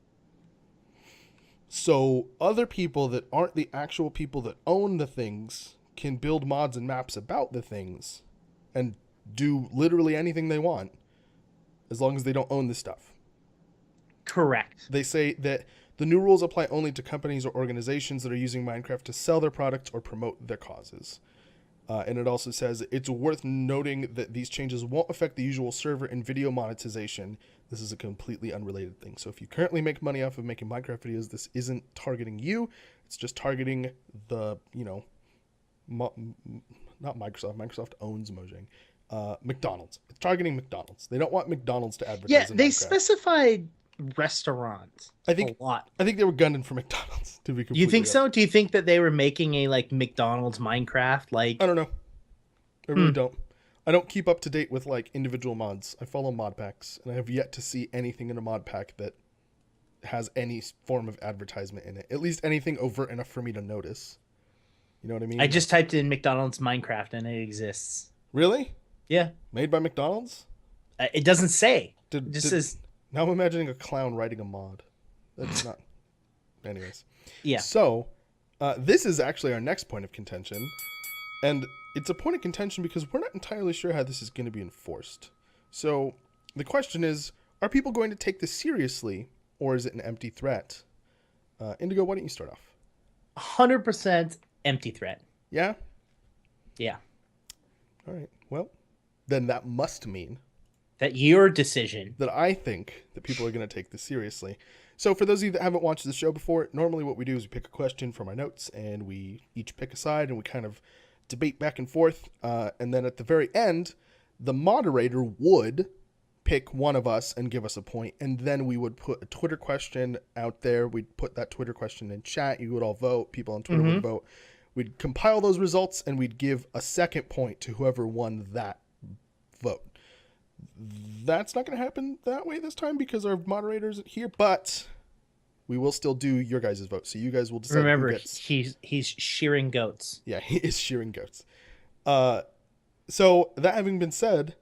So other people that aren't the actual people that own the things can build mods and maps about the things and do literally anything they want as long as they don't own the stuff. Correct. They say that the new rules apply only to companies or organizations that are using Minecraft to sell their products or promote their causes. And it also says it's worth noting that these changes won't affect the usual server and video monetization. This is a completely unrelated thing. So if you currently make money off of making Minecraft videos, this isn't targeting you. It's just targeting the, not Microsoft. Microsoft owns Mojang. McDonald's. It's targeting McDonald's. They don't want McDonald's to Yeah, advertise in they Minecraft. specified restaurants I think a lot. I think they were gunning for McDonald's. To be Do you completely think honest. so? Do you think that they were making a like McDonald's Minecraft? I Like, don't know. I really don't. I don't keep up to date with like individual mods. I follow mod packs, and I have yet to see anything in a mod pack that has any form of advertisement in it. At least anything overt enough for me to notice. You know what I mean? I just typed in McDonald's Minecraft and it exists. Really Yeah, made by McDonald's. it doesn't say. Did, It just did- says Now I'm imagining a clown writing a mod. That's not. Anyways. yeah. So, this is actually our next point of contention. And it's a point of contention because we're not entirely sure how this is going to be enforced. So, the question is, are people going to take this seriously, or is it an empty threat? Indigo, why don't you start off? 100% empty threat. Yeah? Yeah. All right. Well, then that must mean That your decision. that I think that people are going to take this seriously. So for those of you that haven't watched the show before, normally what we do is we pick a question from our notes and we each pick a side and we kind of debate back and forth. And then at the very end, the moderator would pick one of us and give us a point. And then we would put a Twitter question out there. We'd put that Twitter question in chat. You would all vote. People on Twitter would vote. We'd compile those results and we'd give a second point to whoever won that vote. That's not going to happen that way this time because our moderator's here, but we will still do your guys' vote. So you guys will decide. Remember, who gets... he's shearing goats. Yeah, he is shearing goats. So that having been said,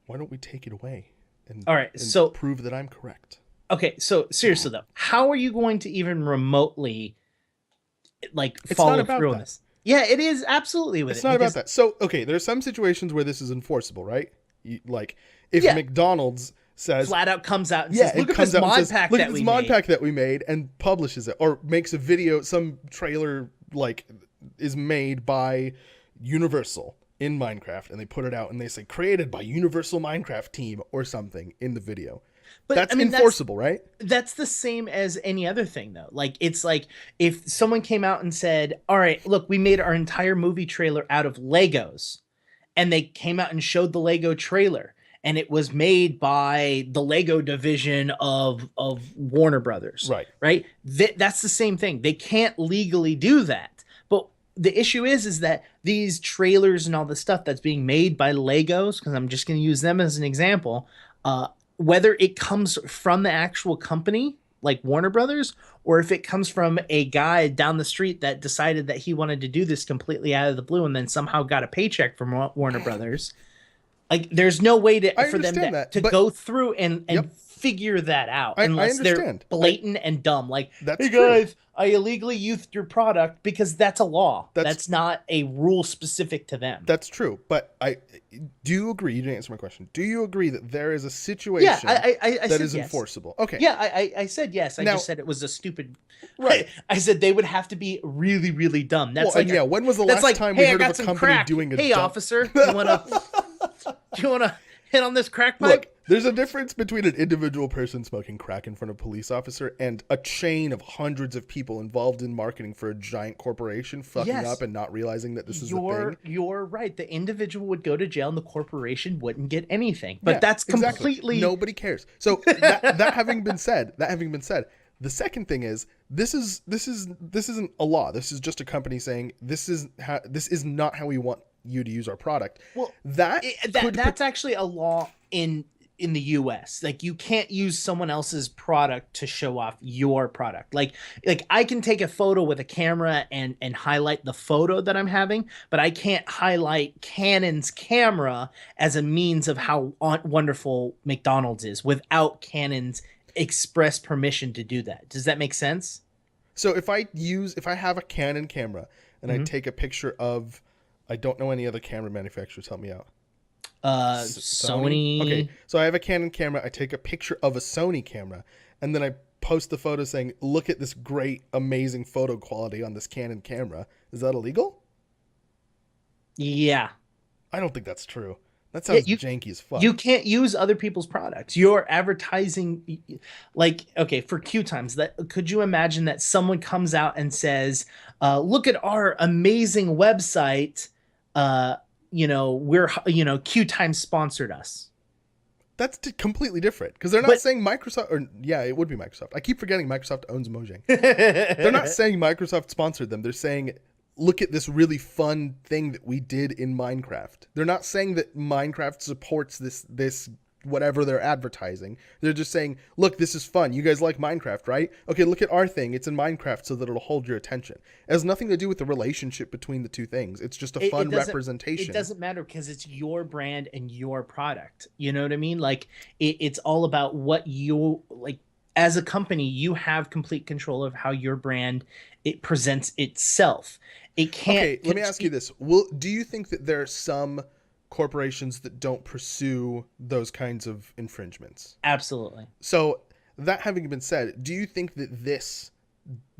why don't we take it away and, All right, and so- prove that I'm correct? Okay, so seriously though, how are you going to even remotely like It's follow not about through on that. this? Yeah, it is absolutely with It's it. not because- about that. So, okay, there are some situations where this is enforceable, right? Like if Yeah. McDonald's says, Flat out comes out and yeah, says, "Look it at comes this out and mod says, pack look that at this we mod made." pack that we made, and publishes it, or makes a video, some trailer like is made by Universal in Minecraft, and they put it out, and they say created by Universal Minecraft team or something in the video. But That's I mean, enforceable, right? That's the same as any other thing though. Like it's like if someone came out and said, "All right, look, we made our entire movie trailer out of Legos." And they came out and showed the Lego trailer and it was made by the Lego division of Warner Brothers. Right. Right? That's the same thing. They can't legally do that. But the issue is that these trailers and all the stuff that's being made by Legos, because I'm just going to use them as an example, whether it comes from the actual company like Warner Brothers, or if it comes from a guy down the street that decided that he wanted to do this completely out of the blue and then somehow got a paycheck from Warner Brothers. Like there's no way I for them understand that, to but- go through and Yep. figure that out I unless they're understand. blatant and dumb. Like, That's hey true. guys, I illegally used your product, because that's a law. That's- That's not a rule specific to them. That's true, but do you agree? You didn't answer my question. Do you agree that there is a situation Yeah, I that said is yes. enforceable? Okay. Yeah, I said yes. I Now- just said it was a stupid. Right. I said they would have to be really, really dumb. That's Well, like and yeah. When was the that's last like, time hey, we I heard got of a some company crack. doing a Hey, dump- officer, you wanna hit on this crack pipe? Look, there's a difference between an individual person smoking crack in front of a police officer and a chain of hundreds of people involved in marketing for a giant corporation fucking Yes. up and not realizing that this is the thing. You're right. The individual would go to jail and the corporation wouldn't get anything. But Yeah, that's exactly. completely Nobody cares. So that having been said, the second thing is this isn't a law. This is just a company saying this is not how we want you to use our product. Well, That's that's actually a law in the US. Like you can't use someone else's product to show off your product. Like I can take a photo with a camera and highlight the photo that I'm having, but I can't highlight Canon's camera as a means of how wonderful McDonald's is without Canon's express permission to do that. Does that make sense? So if I have a Canon camera and I take a picture of, I don't know any other camera manufacturers, help me out. Sony. Okay, so I have a Canon camera. I take a picture of a Sony camera, and then I post the photo saying, "Look at this great, amazing photo quality on this Canon camera." Is that illegal? Yeah. I don't think that's true. That sounds janky as fuck. You can't use other people's products. You're advertising, like, okay, for Q times. Could you imagine that someone comes out and says, "Look at our amazing website. Q Time sponsored us. That's completely different because they're not But saying Microsoft, or yeah, it would be Microsoft. I keep forgetting Microsoft owns Mojang. They're not saying Microsoft sponsored them. They're saying, look at this really fun thing that we did in Minecraft. They're not saying that Minecraft supports this whatever they're advertising. They're just saying, look, this is fun. You guys like Minecraft, right? Okay, look at our thing. It's in Minecraft so that it'll hold your attention. It has nothing to do with the relationship between the two things. It's just a fun representation. It doesn't matter because it's your brand and your product. You know what I mean? Like it's all about what you like. As a company, you have complete control of how your brand it presents itself. It can't. Okay, let me ask you this: do you think that there are some corporations that don't pursue those kinds of infringements? Absolutely. So that having been said, do you think that this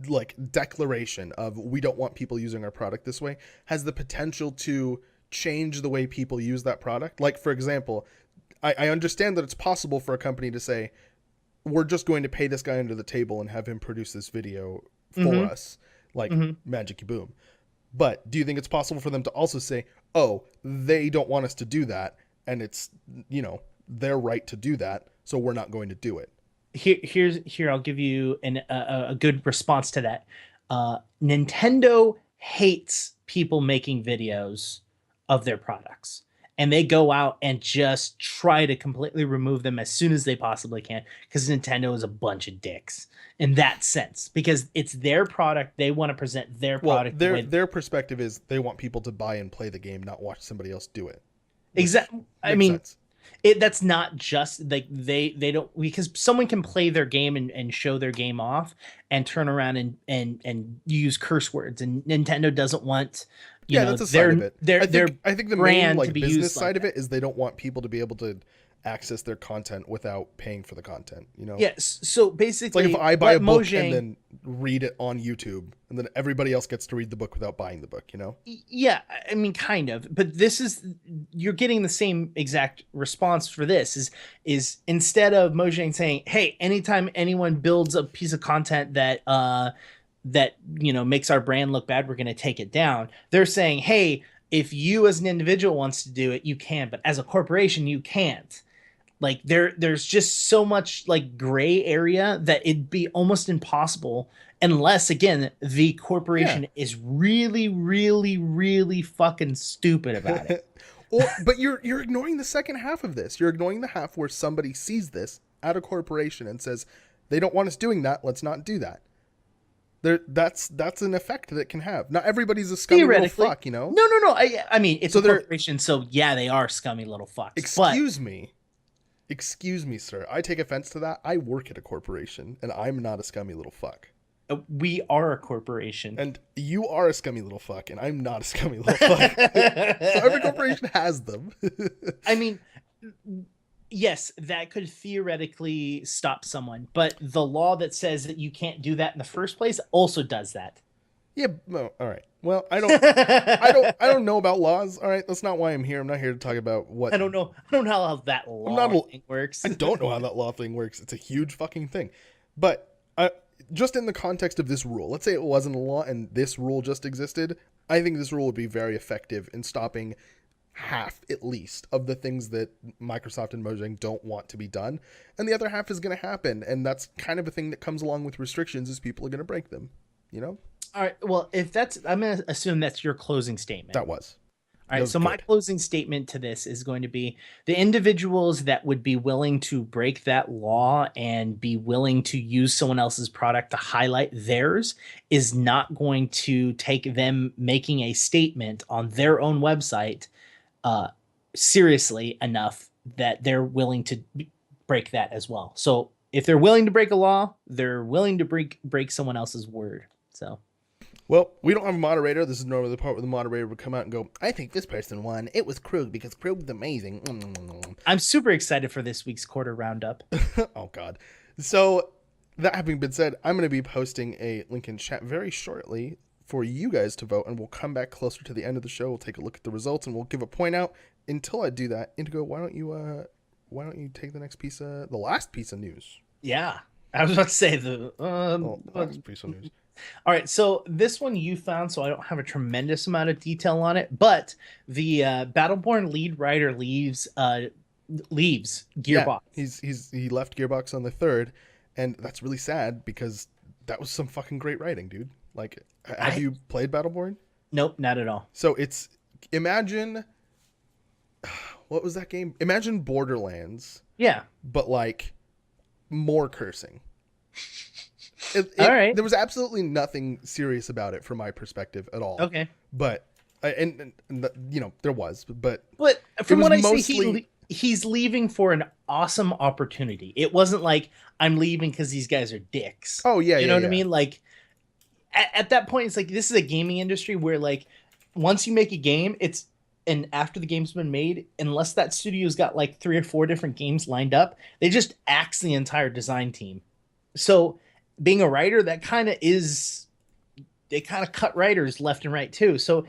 like declaration of we don't want people using our product this way has the potential to change the way people use that product? Like, for example, I understand that it's possible for a company to say, we're just going to pay this guy under the table and have him produce this video for us, like Magic Boom. But do you think it's possible for them to also say, oh, they don't want us to do that, and it's, their right to do that, so we're not going to do it? Here, I'll give you a good response to that. Nintendo hates people making videos of their products. And they go out and just try to completely remove them as soon as they possibly can because Nintendo is a bunch of dicks in that sense because it's their product. They want to present their product. Their perspective is they want people to buy and play the game, not watch somebody else do it. Exactly. I mean, that's not just like they don't, because someone can play their game and show their game off and turn around and use curse words, and Nintendo doesn't want that's a side of it. I think the main business side of it is they don't want people to be able to access their content without paying for the content. Yes. So basically, it's like if I buy a book and then read it on YouTube, and then everybody else gets to read the book without buying the book. Yeah, I mean, kind of. But you're getting the same exact response for this. Is instead of Mojang saying, "Hey, anytime anyone builds a piece of content that makes our brand look bad, we're going to take it down," they're saying, hey, if you as an individual wants to do it, you can, but as a corporation, you can't. Like there's just so much like gray area that it'd be almost impossible unless, again, the corporation is really, really, really fucking stupid about it. But you're ignoring the second half of this. You're ignoring the half where somebody sees this at a corporation and says, they don't want us doing that, let's not do that. That's an effect that it can have. Not everybody's a scummy little fuck, No. I mean, it's a corporation, so yeah, they are scummy little fucks. Excuse me, sir. I take offense to that. I work at a corporation, and I'm not a scummy little fuck. We are a corporation. And you are a scummy little fuck, and I'm not a scummy little fuck. So every corporation has them. I mean, yes, that could theoretically stop someone, but the law that says that you can't do that in the first place also does that. Yeah, well, all right. Well, I don't know about laws. All right, that's not why I'm here. I'm not here to talk about what I don't know how that law thing works. I don't know how that law thing works. It's a huge fucking thing. But just in the context of this rule, let's say it wasn't a law and this rule just existed, I think this rule would be very effective in stopping half, at least, of the things that Microsoft and Mojang don't want to be done. And the other half is going to happen. And that's kind of a thing that comes along with restrictions, is people are going to break them, All right. Well, I'm going to assume that's your closing statement. That was. All right. So my closing statement to this is going to be the individuals that would be willing to break that law and be willing to use someone else's product to highlight theirs is not going to take them making a statement on their own website seriously enough that they're willing to break that as well. So if they're willing to break a law, they're willing to break someone else's word. So. Well, we don't have a moderator. This is normally the part where the moderator would come out and go, I think this person won. It was Croog because Croog was amazing. I'm super excited for this week's quarter roundup. Oh, God. So that having been said, I'm going to be posting a link in chat very shortly for you guys to vote, and we'll come back closer to the end of the show. We'll take a look at the results, and we'll give a point out. Until I do that, Indigo, why don't you take the next the last piece of news? Yeah. I was about to say last piece of news. All right, so this one you found, so I don't have a tremendous amount of detail on it, but the Battleborn lead writer leaves Yeah, Gearbox. he left Gearbox on the third, and that's really sad because that was some fucking great writing, dude. Like, have I you played Battleborn? Nope, not at all. So it's imagine what was that game? Imagine Borderlands, Yeah. but like more cursing. All right. There was absolutely nothing serious about it from my perspective at all. Okay. But you know there was, but But it from was what I see, mostly he's leaving for an awesome opportunity. It wasn't like I'm leaving because these guys are dicks. oh yeah You yeah know what I yeah. mean? Like at that point, it's like this is a gaming industry where like once you make a game, it's and after the game's been made, unless that studio's got like 3 or 4 different games lined up, they just axe the entire design team. So being a writer, that kind of is they kind of cut writers left and right too. So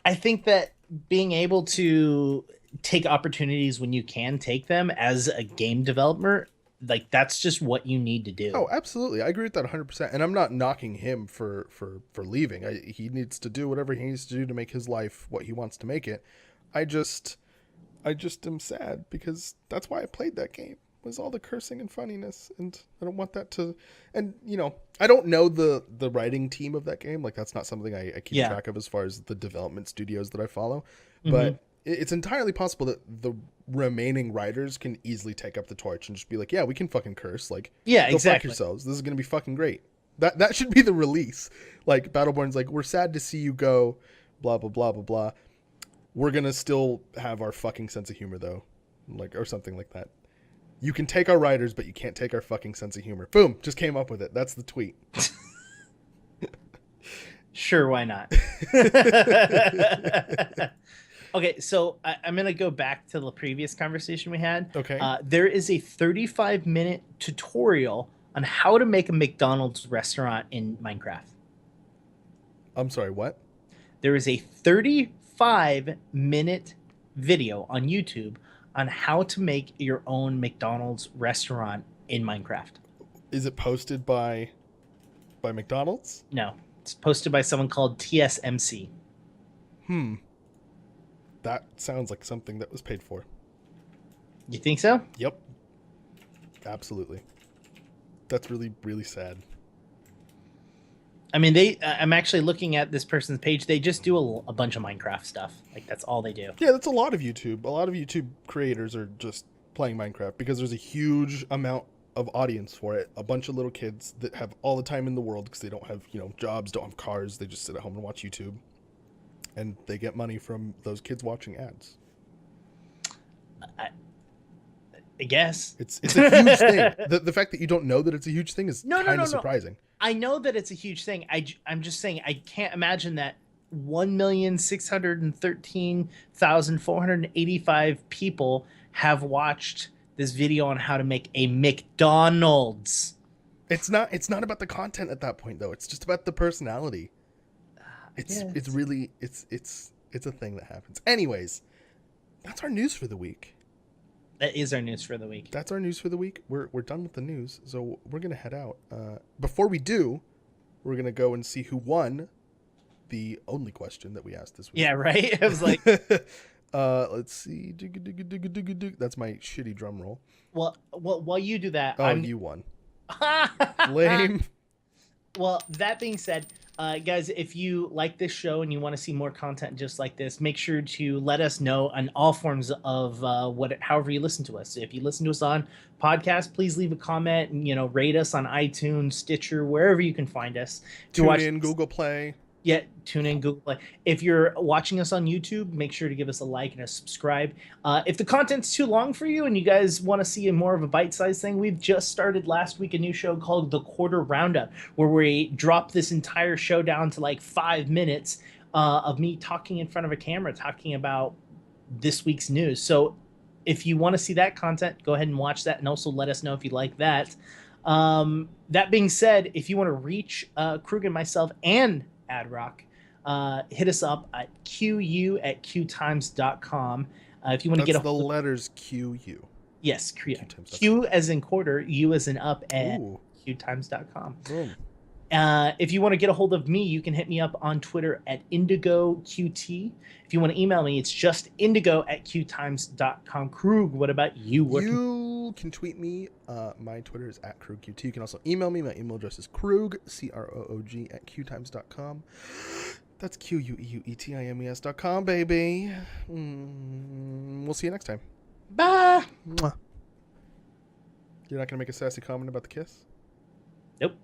I think that being able to take opportunities when you can take them as a game developer, like that's just what you need to do. Oh, absolutely. I agree with that 100%. And I'm not knocking him for leaving. He needs to do whatever he needs to do to make his life what he wants to make it. I just am sad because that's why I played that game. Was all the cursing and funniness, and I don't want that to. And you know, I don't know the writing team of that game. Like that's not something I keep track of as far as the development studios that I follow. But it's entirely possible that the remaining writers can easily take up the torch and just be like, yeah, we can fucking curse. Like, Yeah, go fuck exactly. yourselves. This is gonna be fucking great. That should be the release. Like Battleborn's like, we're sad to see you go. Blah blah blah blah blah. We're gonna still have our fucking sense of humor though, like or something like that. You can take our writers, but you can't take our fucking sense of humor. Boom, just came up with it. That's the tweet. Sure, why not? Okay, so I'm going to go back to the previous conversation we had. Okay. There is a 35-minute tutorial on how to make a McDonald's restaurant in Minecraft. I'm sorry, what? There is a 35-minute video on YouTube on how to make your own McDonald's restaurant in Minecraft. Is it posted by McDonald's? No, it's posted by someone called TSMC. That sounds like something that was paid for. You think so? Yep. Absolutely. That's really, really sad. I mean, I'm actually looking at this person's page. They just do a bunch of Minecraft stuff. Like that's all they do. Yeah, that's a lot of YouTube. A lot of YouTube creators are just playing Minecraft because there's a huge amount of audience for it. A bunch of little kids that have all the time in the world because they don't have, jobs, don't have cars. They just sit at home and watch YouTube. And they get money from those kids watching ads. I guess. It's a huge thing. The fact that you don't know that it's a huge thing is kind of surprising. I know that it's a huge thing. I'm just saying I can't imagine that 1,613,485 people have watched this video on how to make a McDonald's. It's not about the content at that point though. It's just about the personality. It's a thing that happens. Anyways, that's our news for the week. That is our news for the week. That's our news for the week. We're done with the news, so we're gonna head out. Before we do, we're gonna go and see who won the only question that we asked this week. Yeah, right. I was like, let's see. That's my shitty drum roll. well, while you do that, You won. Lame. Well, that being said, guys, if you like this show and you want to see more content just like this, make sure to let us know on all forms of however you listen to us. If you listen to us on podcast, please leave a comment and rate us on iTunes, Stitcher, wherever you can find us. Tune in, Google Play. Yeah, tune in, Google Play. If you're watching us on YouTube, make sure to give us a like and a subscribe. If the content's too long for you and you guys want to see more of a bite-sized thing, we've just started last week a new show called The Quarter Roundup, where we drop this entire show down to like 5 minutes of me talking in front of a camera, talking about this week's news. So if you want to see that content, go ahead and watch that, and also let us know if you like that. That being said, if you want to reach Croog and myself and AdRock, hit us up at qu@qtimes.com. If you want to get the letters QU. Yes, Q as in quarter, U as in up at qtimes.com. Boom. If you want to get a hold of me, you can hit me up on Twitter at IndigoQT. If you want to email me, it's just indigo@qtimes.com. Krug, what about you? You can tweet me. My Twitter is @KroogQT. You can also email me. My email address is Krug, Kroog, @qtimes.com. That's QUEUETIMES.com, baby. We'll see you next time. Bye. Mwah. You're not going to make a sassy comment about the kiss? Nope.